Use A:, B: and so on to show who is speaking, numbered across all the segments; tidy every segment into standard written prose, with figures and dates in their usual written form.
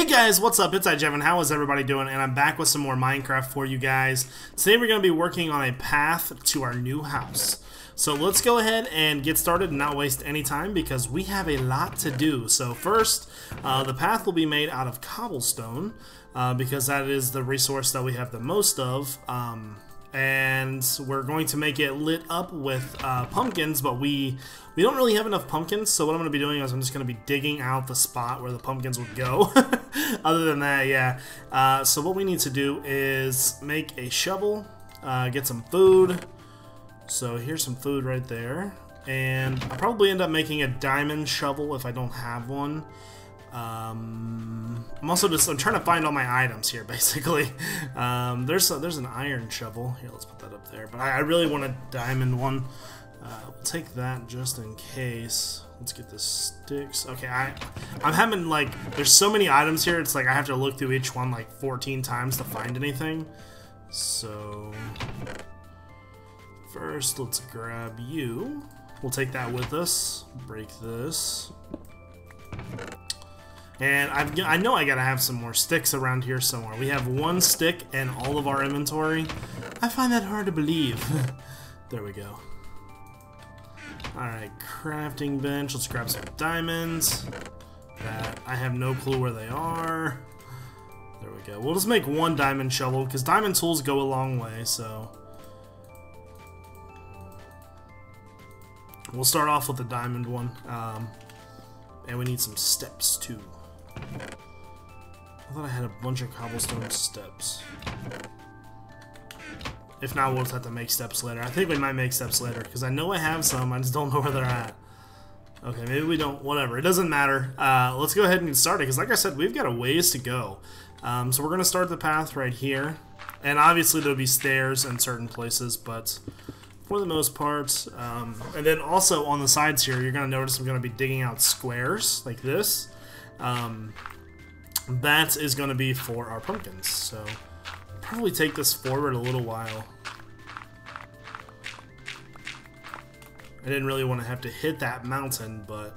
A: Hey guys, what's up? It's iJevin. How is everybody doing? And I'm back with some more Minecraft for you guys. Today we're going to be working on a path to our new house. So let's go ahead and get started and not waste any time because we have a lot to do. So first, the path will be made out of cobblestone because that is the resource that we have the most of. And we're going to make it lit up with pumpkins, but we don't really have enough pumpkins, so what I'm going to be doing is I'm just going to be digging out the spot where the pumpkins would go. Other than that, yeah. So what we need to do is make a shovel, get some food. So here's some food right there. And I'll probably end up making a diamond shovel if I don't have one. I'm trying to find all my items here, basically. There's an iron shovel. Here, let's put that up there. But I really want a diamond one. We'll take that just in case. Let's get the sticks. Okay, I'm having, like, there's so many items here, it's like I have to look through each one like 14 times to find anything. So, first, let's grab you. We'll take that with us. Break this. And I know I gotta have some more sticks around here somewhere. We have one stick in all of our inventory. I find that hard to believe. There we go. Alright, crafting bench. Let's grab some diamonds. That I have no clue where they are. There we go. We'll just make one diamond shovel because diamond tools go a long way, so. We'll start off with the diamond one. And we need some steps too. I thought I had a bunch of cobblestone steps. If not, we'll just have to make steps later. I think we might make steps later, because I know I have some, I just don't know where they're at. Okay, maybe we don't, whatever. It doesn't matter. Let's go ahead and get started, because like I said, we've got a ways to go. So we're going to start the path right here. And obviously there'll be stairs in certain places, but for the most part. And then also on the sides here, you're going to notice I'm going to be digging out squares, like this. That is going to be for our pumpkins, so probably take this forward a little while. I didn't really want to have to hit that mountain, but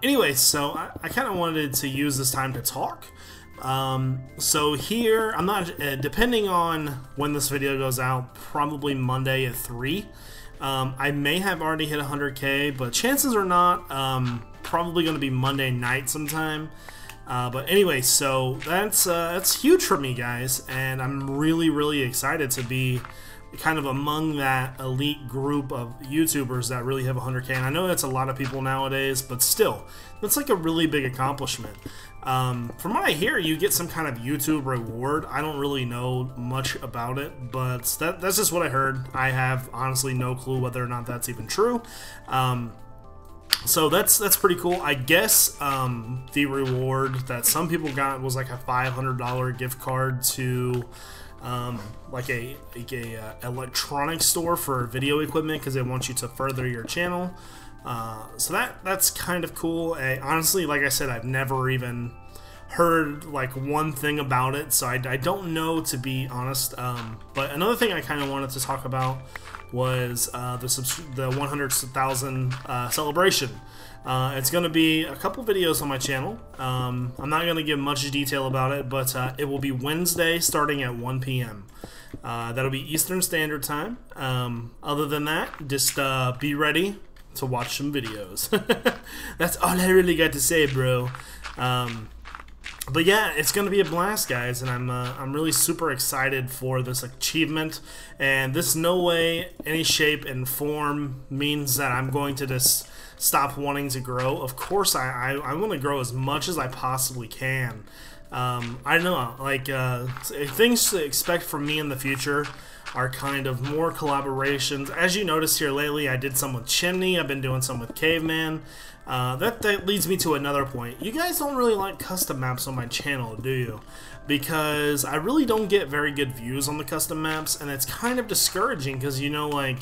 A: anyway, so I kind of wanted to use this time to talk. So here, I'm not, depending on when this video goes out, probably Monday at 3. I may have already hit 100K, but chances are not, probably going to be Monday night sometime. But anyway, so that's huge for me, guys, and I'm really excited to be kind of among that elite group of YouTubers that really have 100K. And I know that's a lot of people nowadays, but still, that's like a really big accomplishment. From what I hear, you get some kind of YouTube reward. I don't really know much about it, but that's just what I heard. I have honestly no clue whether or not that's even true. So that's pretty cool. I guess the reward that some people got was like a $500 gift card to like a electronics store for video equipment because they want you to further your channel. So that's kind of cool. Honestly, like I said, I've never even heard like one thing about it, so I don't know, to be honest. But another thing I kind of wanted to talk about was the 100,000 celebration. It's going to be a couple videos on my channel. I'm not going to give much detail about it, but it will be Wednesday starting at 1 p.m. That'll be Eastern Standard Time. Other than that, just be ready to watch some videos. That's all I really got to say, bro. But yeah, it's gonna be a blast, guys, and I'm really super excited for this achievement. And this no way, any shape and form means that I'm going to just stop wanting to grow. Of course, I want to grow as much as I possibly can. I don't know, like things to expect from me in the future are kind of more collaborations. As you noticed here lately, I did some with Chimney. I've been doing some with Caveman. That leads me to another point. You guys don't really like custom maps on my channel, do you? Because I really don't get very good views on the custom maps, and it's kind of discouraging because, you know, like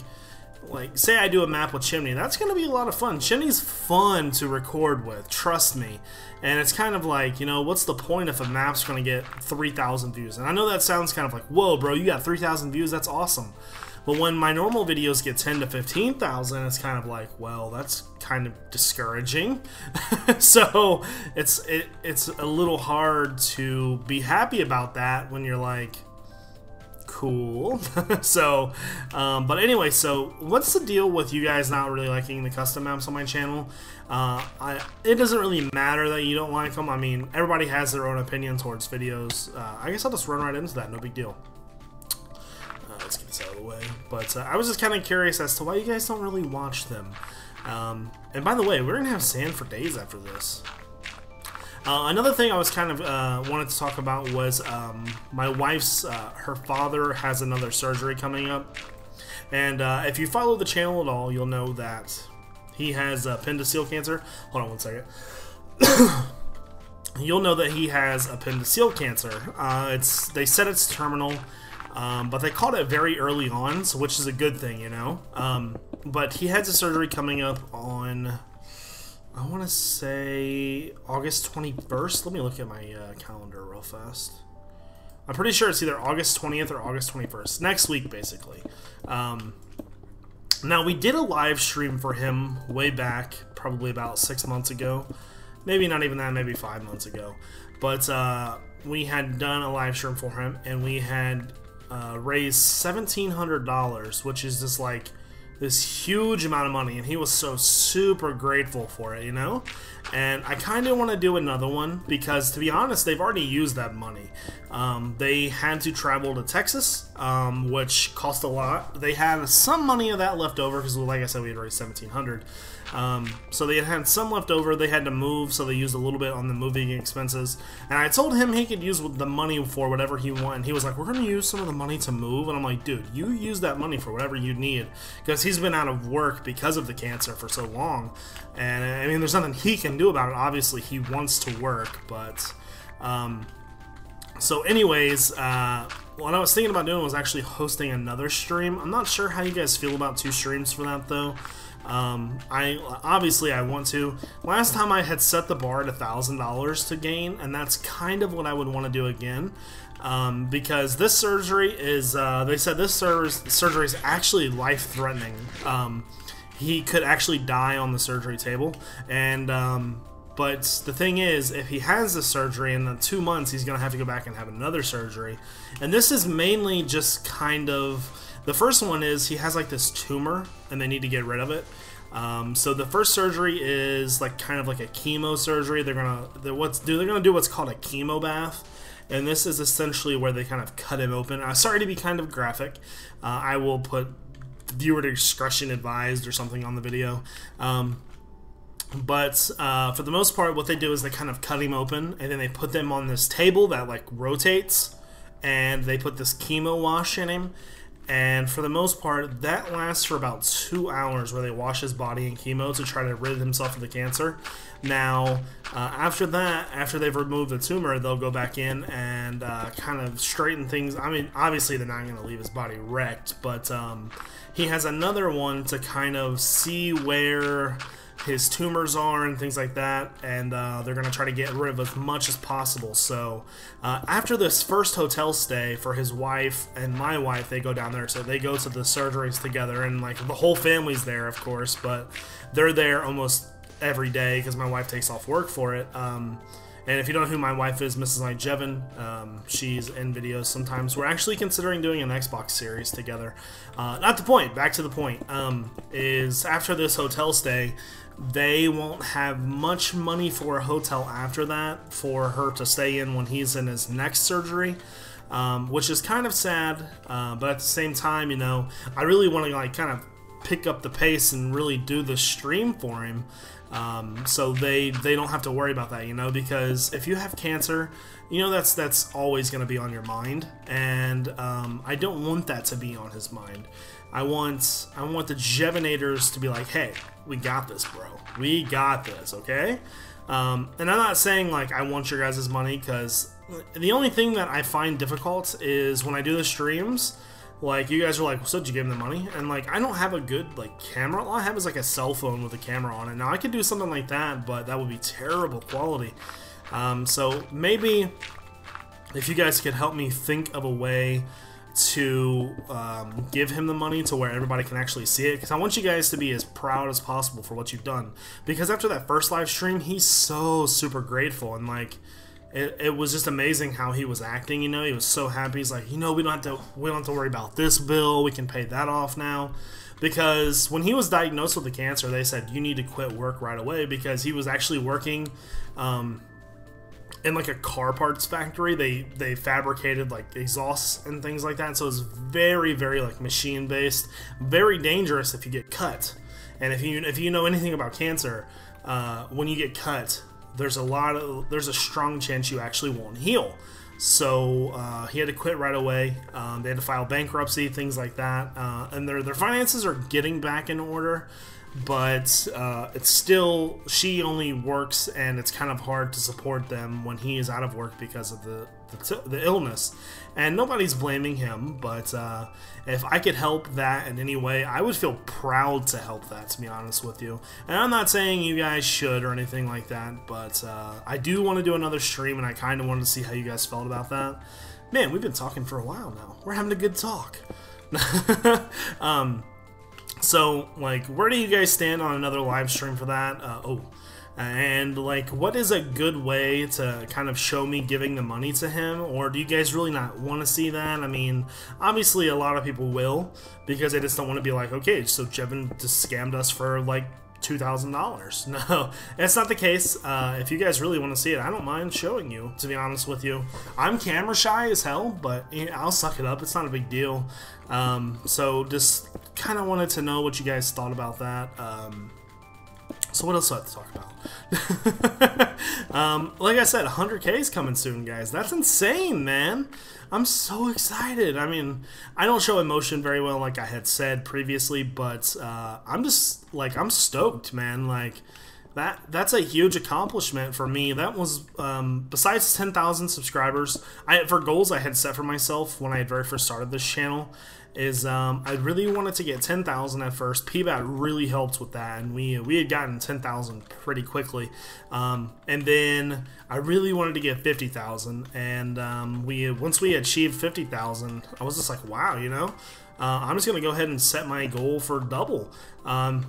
A: say I do a map with Chimney, that's going to be a lot of fun. Chimney's fun to record with, trust me. And it's kind of like, you know, what's the point if a map's going to get 3,000 views? And I know that sounds kind of like, whoa, bro, you got 3,000 views, that's awesome. But when my normal videos get 10 to 15,000, it's kind of like, well, that's kind of discouraging. So it's a little hard to be happy about that when you're like, cool. So but anyway, so what's the deal with you guys not really liking the custom maps on my channel? It doesn't really matter that you don't like them. I mean, everybody has their own opinion towards videos. I guess I'll just run right into that, no big deal. Let's get this out of the way. But I was just kind of curious as to why you guys don't really watch them. And by the way, we're gonna have sand for days after this. Another thing I was kind of wanted to talk about was my wife's, her father has another surgery coming up. And if you follow the channel at all, you'll know that he has appendiceal cancer. Hold on one second. You'll know that he has appendiceal cancer. They said it's terminal, but they called it very early on, so which is a good thing, you know. But he has a surgery coming up on, I want to say August 21st. Let me look at my calendar real fast. I'm pretty sure it's either August 20th or August 21st. Next week, basically. Now, we did a live stream for him way back, probably about 6 months ago. Maybe not even that, maybe 5 months ago. But we had done a live stream for him, and we had raised $1,700, which is just like this huge amount of money, and he was so super grateful for it, you know. And I kind of want to do another one because, to be honest, they've already used that money. They had to travel to Texas, which cost a lot. They had some money of that left over because, like I said, we had raised $1,700. So they had some left over. They had to move, so they used a little bit on the moving expenses. And I told him he could use the money for whatever he wanted. He was like, "We're going to use some of the money to move." And I'm like, "Dude, you use that money for whatever you need," because he's been out of work because of the cancer for so long. And I mean, there's nothing he can do about it. Obviously, he wants to work, but so anyways, what I was thinking about doing was actually hosting another stream. I'm not sure how you guys feel about 2 streams for that, though. Obviously I want to. Last time I had set the bar at $1,000 to gain, and that's kind of what I would want to do again. Because this surgery is, they said this surgery is actually life-threatening. He could actually die on the surgery table, and but the thing is, if he has the surgery in the 2 months, he's gonna have to go back and have another surgery. And this is mainly just kind of, the first one is he has like this tumor, and they need to get rid of it. So the first surgery is like kind of like a chemo surgery. They're gonna do what's called a chemo bath. And this is essentially where they kind of cut him open. Sorry to be kind of graphic. I will put viewer discretion advised or something on the video. But for the most part, what they do is they kind of cut him open, and then they put them on this table that like rotates, and they put this chemo wash in him. And for the most part, that lasts for about 2 hours, where they wash his body in chemo to try to rid himself of the cancer. Now, after that, after they've removed the tumor, they'll go back in and kind of straighten things. I mean, obviously they're not going to leave his body wrecked, but he has another one to kind of see where his tumors are and things like that, and they're going to try to get rid of as much as possible. So after this first hotel stay for his wife and my wife, they go down there, so they go to the surgeries together, and like the whole family's there, of course, but they're there almost every day because my wife takes off work for it. And if you don't know who my wife is, Mrs. iJevin, she's in videos sometimes. We're actually considering doing an Xbox series together. Not the point, back to the point, is after this hotel stay, they won't have much money for a hotel after that for her to stay in when he's in his next surgery, which is kind of sad, but at the same time, you know, I really want to like kind of pick up the pace and really do the stream for him, so they don't have to worry about that, you know, because if you have cancer, you know, that's always going to be on your mind, and I don't want that to be on his mind. I want the Jevinators to be like, hey, we got this, bro. We got this, okay? And I'm not saying like I want your guys' money, because the only thing that I find difficult is when I do the streams, like you guys are like, so did you give them the money? And like I don't have a good like camera. All I have is like a cell phone with a camera on it. Now I could do something like that, but that would be terrible quality. So maybe if you guys could help me think of a way to give him the money to where everybody can actually see it, because I want you guys to be as proud as possible for what you've done. Because after that first live stream, he's so super grateful, and like it was just amazing how he was acting. You know, he was so happy. He's like, you know, we don't have to worry about this bill. We can pay that off now. Because when he was diagnosed with the cancer, they said you need to quit work right away, because he was actually working in like a car parts factory. They fabricated like exhausts and things like that. So it's very, very like machine based, very dangerous if you get cut. And if you know anything about cancer, when you get cut, there's a strong chance you actually won't heal. So he had to quit right away. They had to file bankruptcy, things like that, and their finances are getting back in order, but it's still, she only works, and it's kind of hard to support them when he is out of work because of the illness. And nobody's blaming him, but if I could help that in any way, I would feel proud to help that, to be honest with you. And I'm not saying you guys should or anything like that, but I do want to do another stream, and I kind of wanted to see how you guys felt about that. Man, we've been talking for a while now. We're having a good talk. So, like, where do you guys stand on another live stream for that? And, like, what is a good way to kind of show me giving the money to him? Or do you guys really not want to see that? I mean, obviously a lot of people will, because they just don't want to be like, okay, so Jevin just scammed us for, like, $2,000. No, that's not the case. If you guys really want to see it, I don't mind showing you, to be honest with you. I'm camera shy as hell, but I'll suck it up. It's not a big deal. So just kind of wanted to know what you guys thought about that. So what else do I have to talk about? Like I said, 100K is coming soon, guys. That's insane, man. I'm so excited. I mean, I don't show emotion very well, like I had said previously, but I'm just, like, I'm stoked, man. Like, that's a huge accomplishment for me. That was, besides 10,000 subscribers, for goals I had set for myself when I had very first started this channel, is I really wanted to get 10,000 at first. PBAT really helped with that, and we had gotten 10,000 pretty quickly. And then I really wanted to get 50,000, and once we achieved 50,000, I was just like, wow, you know, I'm just gonna go ahead and set my goal for double.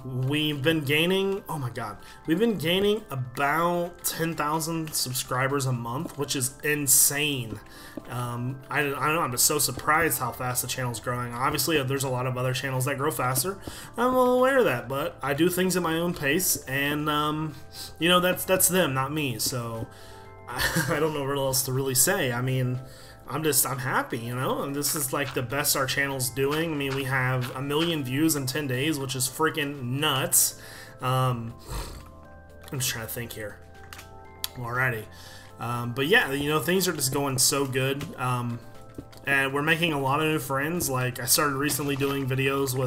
A: We've been gaining, oh my god, we've been gaining about 10,000 subscribers a month, which is insane. I don't know, I'm just so surprised how fast the channel's growing. Obviously, there's a lot of other channels that grow faster. I'm well aware of that, but I do things at my own pace, and you know, that's them, not me. So I don't know what else to really say. I mean, I'm happy, you know, and this is like the best our channel's doing. I mean, we have 1 million views in 10 days, which is freaking nuts. I'm just trying to think here. Alrighty. But yeah, you know, things are just going so good. And we're making a lot of new friends. Like, I started recently doing videos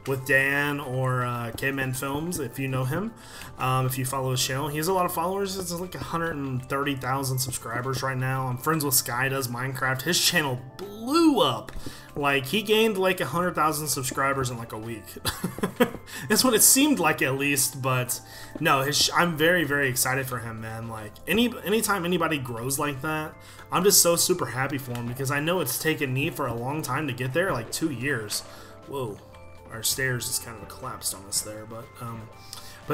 A: with Dan or Caveman Films, if you know him. If you follow his channel, he has a lot of followers. It's like 130,000 subscribers right now. I'm friends with Sky Does Minecraft. His channel blew up. Like, he gained like 100,000 subscribers in like a week. That's what it seemed like, at least. But no, I'm very, very excited for him, man. Like, anytime anybody grows like that, I'm just so super happy for him, because I know it's taken me for a long time to get there, like 2 years. Whoa. Our stairs just kind of collapsed on us there, but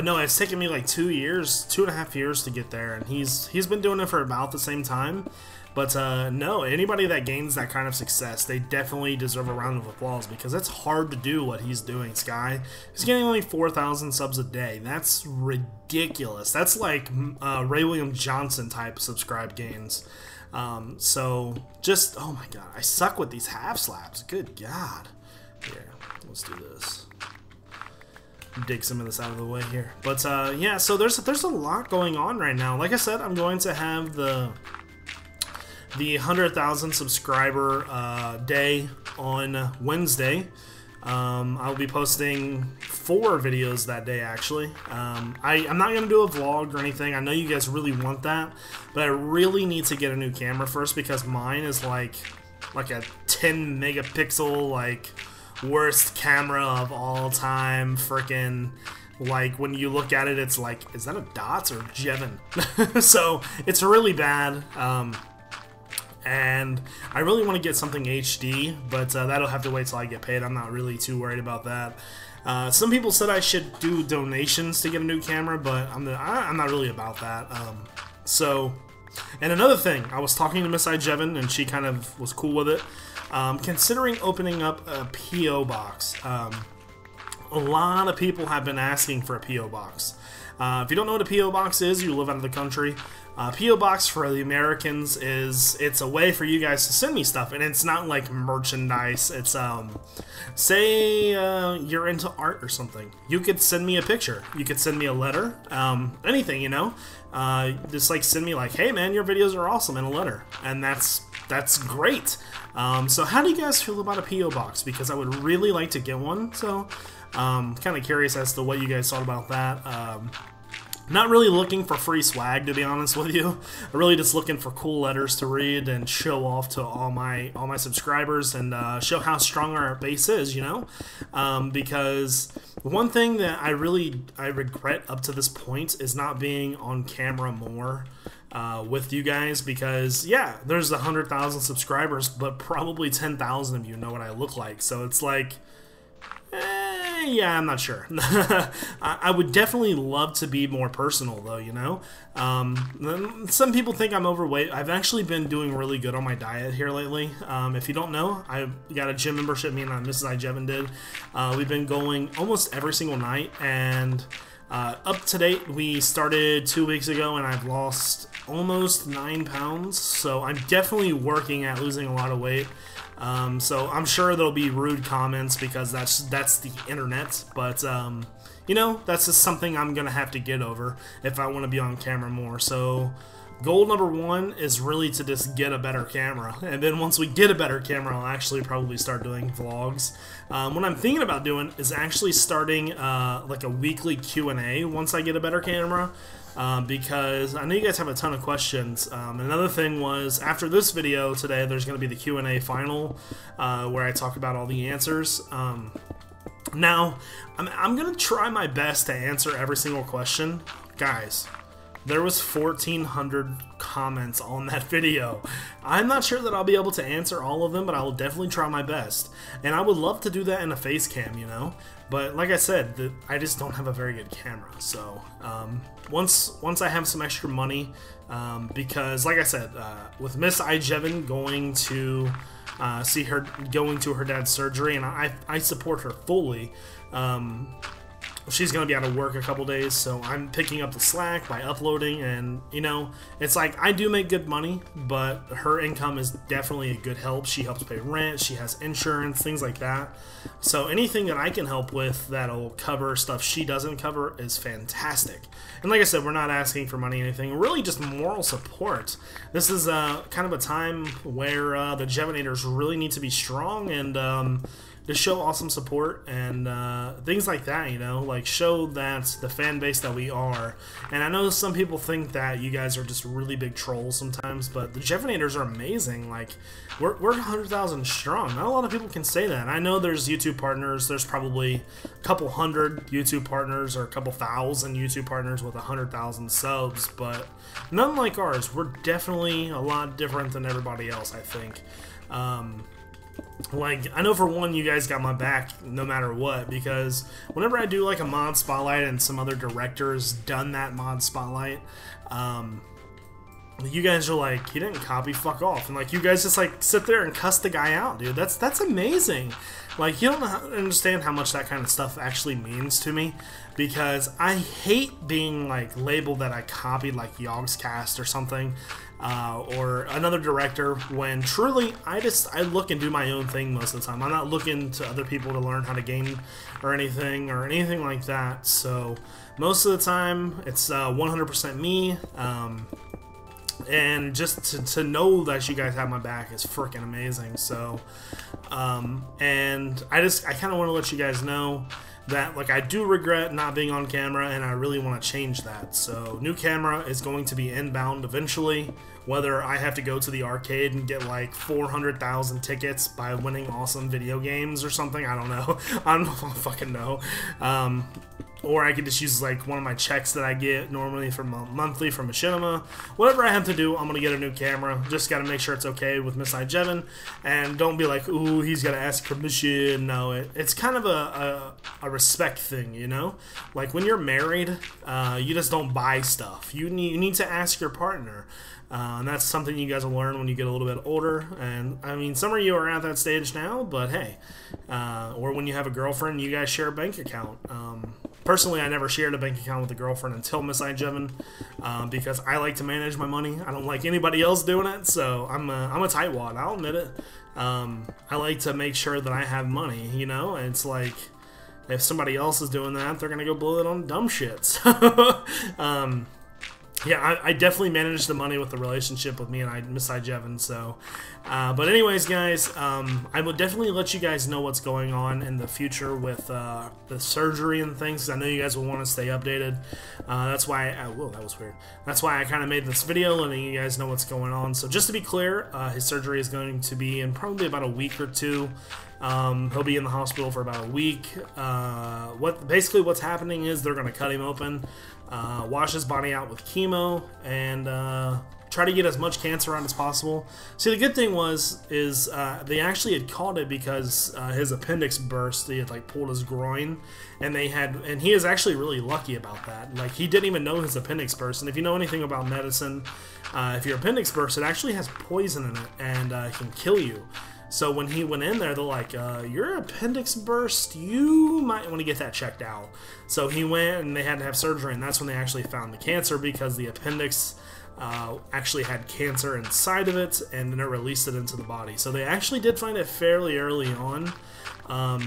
A: no, it's taken me like 2 years, 2.5 years to get there, and he's been doing it for about the same time. But no, anybody that gains that kind of success, they definitely deserve a round of applause, because it's hard to do what he's doing. Sky, he's getting only 4,000 subs a day. That's ridiculous. That's like Ray William Johnson type subscribe gains. So just, oh my god, I suck with these half slaps. Good god. Here, let's do this. Dig some of this out of the way here. But yeah, so there's a lot going on right now. Like I said, I'm going to have the 100,000 subscriber day on Wednesday. I'll be posting 4 videos that day, actually. I'm not going to do a vlog or anything. I know you guys really want that, but I really need to get a new camera first, because mine is like a 10 megapixel, like, worst camera of all time. Freaking, like, when you look at it, it's like, is that a Dots or Jevin? So it's really bad. and I really want to get something HD, but that'll have to wait till I get paid. I'm not really too worried about that. Some people said I should do donations to get a new camera, but I'm not really about that. And another thing, I was talking to Miss iJevin, and she kind of was cool with it. Considering opening up a P.O. box. A lot of people have been asking for a P.O. box. If you don't know what a P.O. box is, you live out of the country. P.O. box for the Americans it's a way for you guys to send me stuff, and it's not like merchandise. It's say you're into art or something, you could send me a picture, you could send me a letter, anything, you know, just like send me like, hey man, your videos are awesome, in a letter, and that's great. So how do you guys feel about a P.O. box? Because I would really like to get one, so kind of curious as to what you guys thought about that. Not really looking for free swag, to be honest with you. I'm really just looking for cool letters to read and show off to all my subscribers, and show how strong our base is, you know? Because one thing that I regret up to this point is not being on camera more with you guys, because yeah, there's 100,000 subscribers, but probably 10,000 of you know what I look like. So it's like, yeah, I'm not sure. I would definitely love to be more personal, though, you know? Some people think I'm overweight. I've actually been doing really good on my diet here lately. If you don't know, I got a gym membership, me and Mrs. iJevin did. We've been going almost every single night, and up to date, we started 2 weeks ago, and I've lost almost 9 pounds, so I'm definitely working at losing a lot of weight. So I'm sure there'll be rude comments, because that's the internet, but you know, that's just something I'm gonna have to get over if I want to be on camera more. So goal number 1 is really to just get a better camera, and then once we get a better camera, I'll actually probably start doing vlogs. What I'm thinking about doing is actually starting like a weekly Q&A once I get a better camera. Because I know you guys have a ton of questions. Another thing was, after this video today, there's going to be the Q&A final, where I talk about all the answers. Now, I'm going to try my best to answer every single question. Guys, there was 1,400 comments on that video. I'm not sure that I'll be able to answer all of them, but I will definitely try my best. And I would love to do that in a face cam, you know? But like I said, I just don't have a very good camera. So once I have some extra money, because like I said, with Miss iJevin going to going to her dad's surgery, and I support her fully. She's going to be out of work a couple days, so I'm picking up the slack by uploading, and, you know, it's like, I do make good money, but her income is definitely a good help. She helps pay rent, she has insurance, things like that. So anything that I can help with that'll cover stuff she doesn't cover is fantastic. And like I said, we're not asking for money or anything, really just moral support. This is kind of a time where the Jevinators really need to be strong, and to show awesome support and things like that, you know, like show that the fan base that we are. And I know some people think that you guys are just really big trolls sometimes, but the Jevinators are amazing. Like, we're 100,000 strong. Not a lot of people can say that. I know there's YouTube partners. There's probably a couple hundred YouTube partners or a couple thousand YouTube partners with 100,000 subs, but none like ours. We're definitely a lot different than everybody else, I think. Like, I know for one, you guys got my back no matter what, because whenever I do like a mod spotlight and some other directors done that mod spotlight, you guys are like, he didn't copy, fuck off, and like, you guys just like sit there and cuss the guy out, dude. That's amazing. Like, you don't understand how much that kind of stuff actually means to me, because I hate being like labeled that I copied like Yogscast or something, or another director, when truly I look and do my own thing most of the time. I'm not looking to other people to learn how to game or anything like that. So most of the time it's 100% me. And just to know that you guys have my back is freaking amazing. So and I kind of want to let you guys know that, like, I do regret not being on camera, and I really want to change that. So new camera is going to be inbound eventually, whether I have to go to the arcade and get like 400,000 tickets by winning awesome video games or something. I don't know. I don't fucking know. or I could just use like one of my checks that I get normally from monthly from Machinima. Whatever I have to do, I'm gonna get a new camera. Just gotta make sure it's okay with Miss iJevin, and don't be like, ooh, he's gotta ask permission. No, it's kind of a respect thing, you know. Like when you're married, you just don't buy stuff. You need to ask your partner. And that's something you guys will learn when you get a little bit older. And I mean, some of you are at that stage now, but hey, or when you have a girlfriend, you guys share a bank account. Personally, I never shared a bank account with a girlfriend until Miss iJevin, because I like to manage my money. I don't like anybody else doing it, so I'm a tightwad. I'll admit it. I like to make sure that I have money, you know. And it's like, if somebody else is doing that, they're gonna go blow it on dumb shit. So, yeah, I definitely managed the money with the relationship with me and Miss iJevin. So, but anyways, guys, I will definitely let you guys know what's going on in the future with the surgery and things. 'Cause I know you guys will want to stay updated. That's why. Whoa, that was weird. That's why I kind of made this video, letting you guys know what's going on. So, just to be clear, his surgery is going to be in probably about a week or two. He'll be in the hospital for about a week. Basically what's happening is they're going to cut him open, wash his body out with chemo, and try to get as much cancer out as possible. See, the good thing is they actually had caught it because his appendix burst. He had like pulled his groin, and he is actually really lucky about that. Like, he didn't even know his appendix burst. And if you know anything about medicine, if your appendix bursts, it actually has poison in it and can kill you. So when he went in there, they're like, your appendix burst, you might want to get that checked out. So he went, and they had to have surgery, and that's when they actually found the cancer, because the appendix actually had cancer inside of it, and then it released it into the body. So they actually did find it fairly early on. They're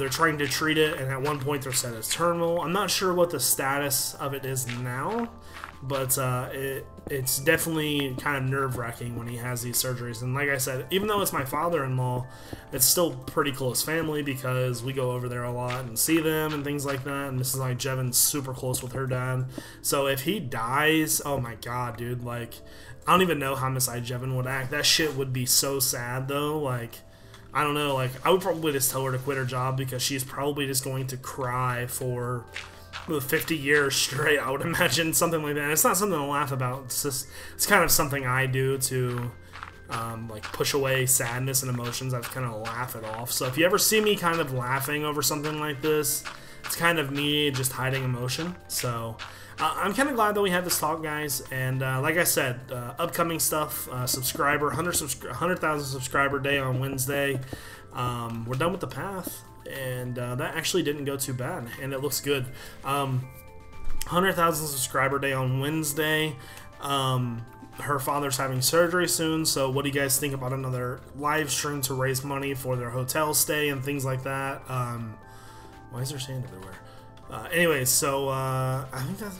A: trying to treat it, and at one point they said it's terminal. I'm not sure what the status of it is now, but it's definitely kind of nerve-wracking when he has these surgeries. And like I said, even though it's my father-in-law, it's still pretty close family, because we go over there a lot and see them and things like that. And Mrs. iJevin's super close with her dad. So if he dies, oh my god, dude, like, I don't even know how Miss iJevin would act. That shit would be so sad, though. Like, I don't know, like, I would probably just tell her to quit her job, because she's probably just going to cry for 50 years straight, I would imagine, something like that. And it's not something to laugh about. It's kind of something I do to like push away sadness and emotions. I kind of laugh it off. So if you ever see me kind of laughing over something like this, it's kind of me just hiding emotion. So I'm kind of glad that we had this talk, guys. And like I said, upcoming stuff, 100,000 subscriber day on Wednesday. We're done with the path. And that actually didn't go too bad, and it looks good. 100,000 subscriber day on Wednesday. Her father's having surgery soon, so what do you guys think about another live stream to raise money for their hotel stay and things like that? Why is there sand everywhere? Anyways, so I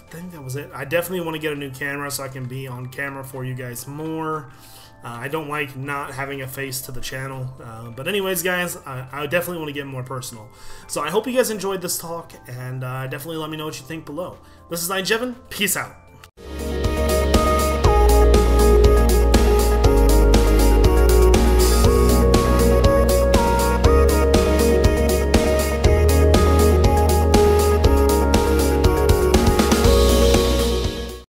A: think that was it. I definitely want to get a new camera so I can be on camera for you guys more. I don't like not having a face to the channel. But anyways, guys, I definitely want to get more personal. So I hope you guys enjoyed this talk, and definitely let me know what you think below. This is iJevin. Peace out.